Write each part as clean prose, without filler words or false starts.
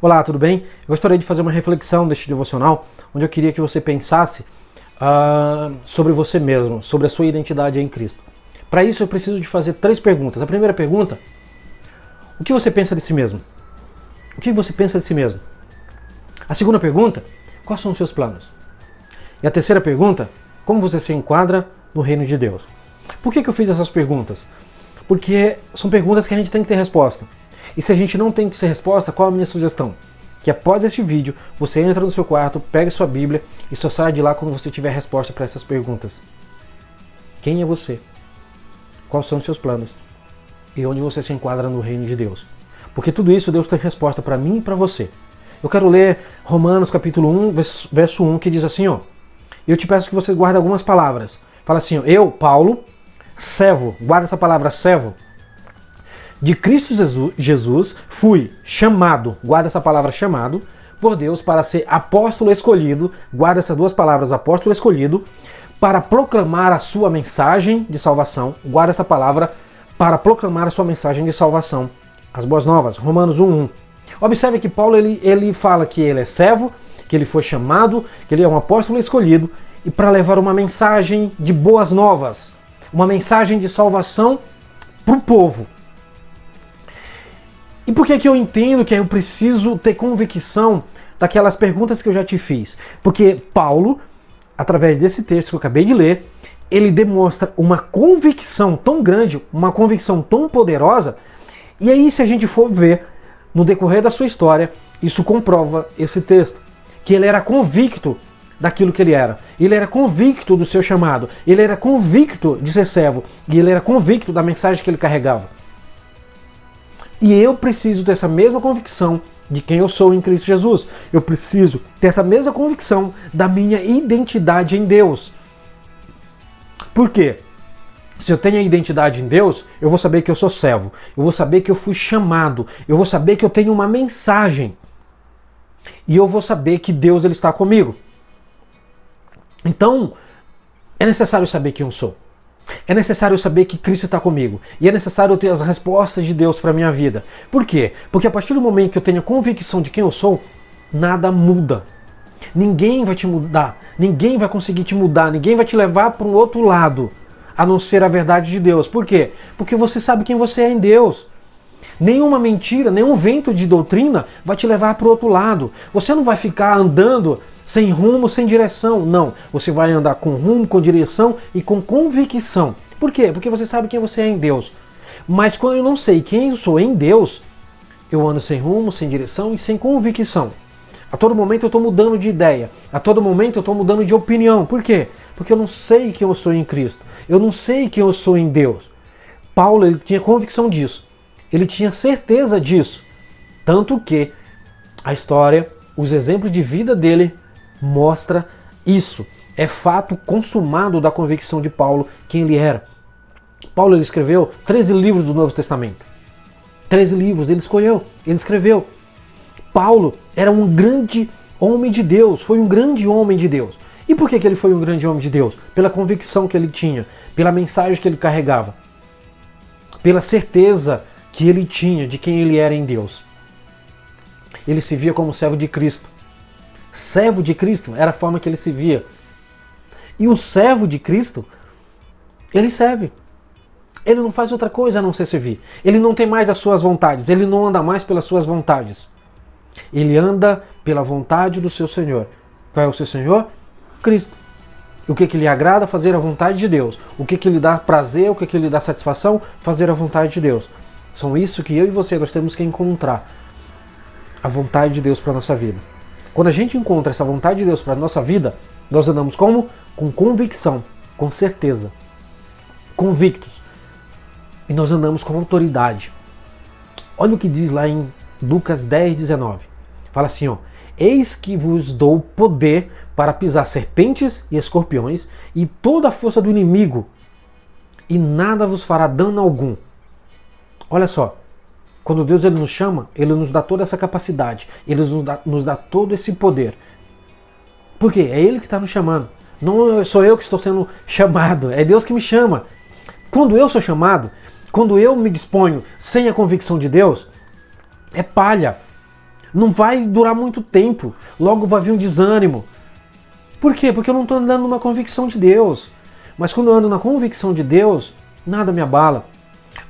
Olá, tudo bem? Eu gostaria de fazer uma reflexão deste devocional, onde eu queria que você pensasse sobre você mesmo, sobre a sua identidade em Cristo. Para isso eu preciso de fazer 3 perguntas. A primeira pergunta: o que você pensa de si mesmo? O que você pensa de si mesmo? A segunda pergunta: quais são os seus planos? E a terceira pergunta: como você se enquadra no reino de Deus? Por que eu fiz essas perguntas? Porque são perguntas que a gente tem que ter resposta. E se a gente não tem que ter resposta, qual a minha sugestão? Que após este vídeo, você entra no seu quarto, pega sua Bíblia e só sai de lá quando você tiver a resposta para essas perguntas. Quem é você? Quais são os seus planos? E onde você se enquadra no reino de Deus? Porque tudo isso Deus tem resposta para mim e para você. Eu quero ler Romanos capítulo 1, verso 1, que diz assim, ó. Eu te peço que você guarde algumas palavras. Fala assim, ó, eu, Paulo, servo, guarda essa palavra servo, de Cristo Jesus, fui chamado, guarda essa palavra chamado, por Deus para ser apóstolo escolhido, guarda essas 2 palavras, apóstolo escolhido, para proclamar a sua mensagem de salvação, guarda essa palavra, para proclamar a sua mensagem de salvação, as boas novas, Romanos 1:1. Observe que Paulo ele fala que ele é servo, que ele foi chamado, que ele é um apóstolo escolhido, e para levar uma mensagem de boas novas, uma mensagem de salvação para o povo. E por que eu entendo que eu preciso ter convicção daquelas perguntas que eu já te fiz? Porque Paulo, através desse texto que eu acabei de ler, ele demonstra uma convicção tão grande, uma convicção tão poderosa, e aí se a gente for ver no decorrer da sua história, isso comprova esse texto, que ele era convicto daquilo que ele era convicto do seu chamado, ele era convicto de ser servo, e ele era convicto da mensagem que ele carregava. E eu preciso ter essa mesma convicção de quem eu sou em Cristo Jesus. Eu preciso ter essa mesma convicção da minha identidade em Deus. Por quê? Se eu tenho a identidade em Deus, eu vou saber que eu sou servo. Eu vou saber que eu fui chamado. Eu vou saber que eu tenho uma mensagem. E eu vou saber que Deus ele está comigo. Então, é necessário saber quem eu sou. É necessário saber que Cristo está comigo. E é necessário eu ter as respostas de Deus para a minha vida. Por quê? Porque a partir do momento que eu tenho a convicção de quem eu sou, nada muda. Ninguém vai te mudar. Ninguém vai conseguir te mudar. Ninguém vai te levar para um outro lado, a não ser a verdade de Deus. Por quê? Porque você sabe quem você é em Deus. Nenhuma mentira, nenhum vento de doutrina vai te levar para o outro lado. Você não vai ficar andando sem rumo, sem direção. Não, você vai andar com rumo, com direção e com convicção. Por quê? Porque você sabe quem você é em Deus. Mas quando eu não sei quem eu sou em Deus, eu ando sem rumo, sem direção e sem convicção. A todo momento eu estou mudando de ideia. A todo momento eu estou mudando de opinião. Por quê? Porque eu não sei quem eu sou em Cristo. Eu não sei quem eu sou em Deus. Paulo ele tinha convicção disso. Ele tinha certeza disso. Tanto que a história, os exemplos de vida dele mostra isso. É fato consumado da convicção de Paulo quem ele era. Paulo ele escreveu 13 livros do Novo Testamento. 13 livros ele escreveu. Paulo era um grande homem de Deus, foi um grande homem de Deus. E por que ele foi um grande homem de Deus? Pela convicção que ele tinha, pela mensagem que ele carregava, pela certeza que ele tinha de quem ele era em Deus. Ele se via como servo de Cristo. Servo de Cristo era a forma que ele se via. E o servo de Cristo, ele serve. Ele não faz outra coisa a não ser servir. Ele não tem mais as suas vontades. Ele não anda mais pelas suas vontades. Ele anda pela vontade do seu Senhor. Qual é o seu Senhor? Cristo. O que lhe agrada? Fazer a vontade de Deus. O que lhe dá prazer? O que lhe dá satisfação? Fazer a vontade de Deus. São isso que eu e você nós temos que encontrar. A vontade de Deus para a nossa vida. Quando a gente encontra essa vontade de Deus para a nossa vida, nós andamos como? Com convicção, com certeza. Convictos. E nós andamos com autoridade. Olha o que diz lá em Lucas 10:19. Fala assim, ó. Eis que vos dou poder para pisar serpentes e escorpiões e toda a força do inimigo, e nada vos fará dano algum. Olha só. Quando Deus ele nos chama, Ele nos dá toda essa capacidade. Ele nos dá todo esse poder. Por quê? É Ele que está nos chamando. Não sou eu que estou sendo chamado. É Deus que me chama. Quando eu sou chamado, quando eu me disponho sem a convicção de Deus, é palha. Não vai durar muito tempo. Logo vai vir um desânimo. Por quê? Porque eu não estou andando numa convicção de Deus. Mas quando eu ando na convicção de Deus, nada me abala.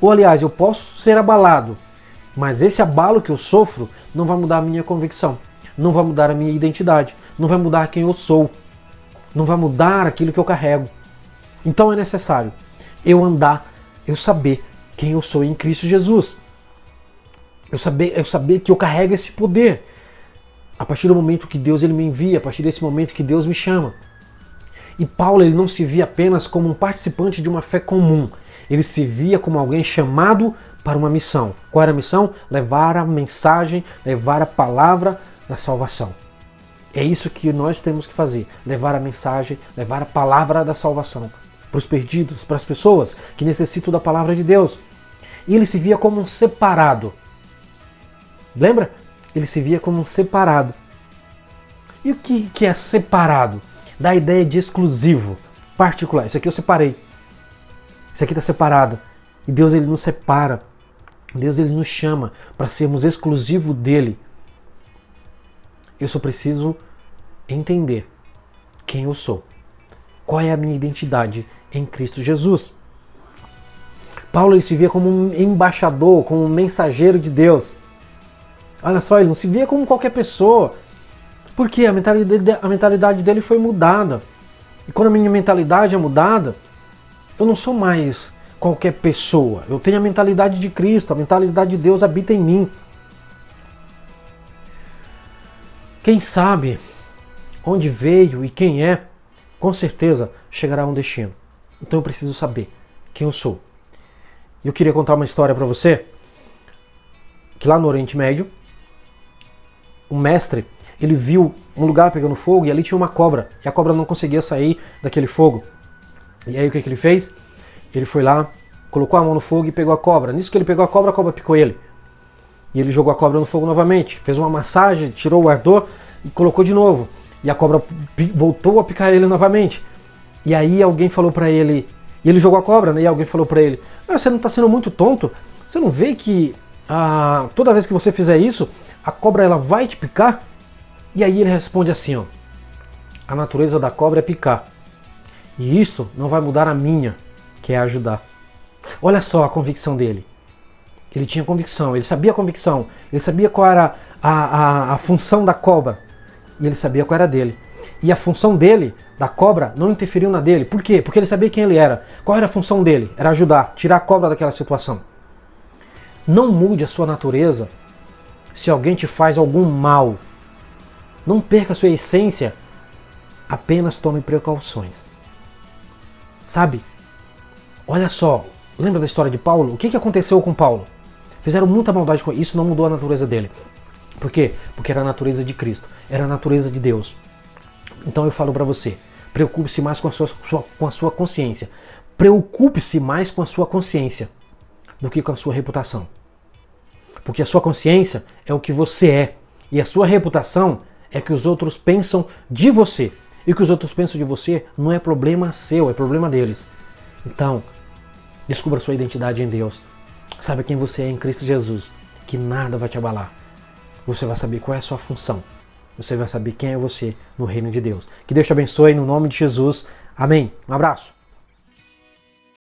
Ou aliás, eu posso ser abalado, mas esse abalo que eu sofro não vai mudar a minha convicção. Não vai mudar a minha identidade. Não vai mudar quem eu sou. Não vai mudar aquilo que eu carrego. Então é necessário eu andar, eu saber quem eu sou em Cristo Jesus. Eu saber que eu carrego esse poder. A partir do momento que Deus ele me envia, a partir desse momento que Deus me chama. E Paulo ele não se via apenas como um participante de uma fé comum. Ele se via como alguém chamado para uma missão. Qual era a missão? Levar a mensagem, levar a palavra da salvação. É isso que nós temos que fazer. Levar a mensagem, levar a palavra da salvação. Para os perdidos, para as pessoas que necessitam da palavra de Deus. E ele se via como um separado. Lembra? Ele se via como um separado. E o que é separado? Da ideia de exclusivo, particular. Isso aqui eu separei. Isso aqui está separado. E Deus ele nos separa. Deus ele nos chama para sermos exclusivos dele. Eu só preciso entender quem eu sou. Qual é a minha identidade em Cristo Jesus. Paulo ele se via como um embaixador, como um mensageiro de Deus. Olha só, ele não se via como qualquer pessoa. Porque a mentalidade dele foi mudada. E quando a minha mentalidade é mudada, eu não sou mais qualquer pessoa. Eu tenho a mentalidade de Cristo, a mentalidade de Deus habita em mim. Quem sabe onde veio e quem é, com certeza chegará a um destino. Então eu preciso saber quem eu sou. Eu queria contar uma história para você, que lá no Oriente Médio, um mestre, ele viu um lugar pegando fogo e ali tinha uma cobra. E a cobra não conseguia sair daquele fogo. E aí o que ele fez? Ele foi lá, colocou a mão no fogo e pegou a cobra. Nisso que ele pegou a cobra picou ele. E ele jogou a cobra no fogo novamente. Fez uma massagem, tirou o ardor e colocou de novo. E a cobra voltou a picar ele novamente. E aí alguém falou pra ele... E ele jogou a cobra, né? E alguém falou pra ele... Você não tá sendo muito tonto? Você não vê que toda vez que você fizer isso, a cobra ela vai te picar? E aí ele responde assim, ó, a natureza da cobra é picar. E isso não vai mudar a minha, que é ajudar. Olha só a convicção dele. Ele tinha convicção, ele sabia a convicção, ele sabia qual era a função da cobra. E ele sabia qual era dele. E a função dele, da cobra, não interferiu na dele. Por quê? Porque ele sabia quem ele era. Qual era a função dele? Era ajudar, tirar a cobra daquela situação. Não mude a sua natureza se alguém te faz algum mal. Não perca a sua essência, apenas tome precauções. Sabe? Olha só, lembra da história de Paulo? O que aconteceu com Paulo? Fizeram muita maldade com ele, isso não mudou a natureza dele. Por quê? Porque era a natureza de Cristo, era a natureza de Deus. Então eu falo para você, preocupe-se mais com a sua consciência. Preocupe-se mais com a sua consciência do que com a sua reputação. Porque a sua consciência é o que você é. E a sua reputação é que os outros pensam de você. E o que os outros pensam de você não é problema seu, é problema deles. Então, descubra sua identidade em Deus. Saiba quem você é em Cristo Jesus. Que nada vai te abalar. Você vai saber qual é a sua função. Você vai saber quem é você no reino de Deus. Que Deus te abençoe no nome de Jesus. Amém. Um abraço.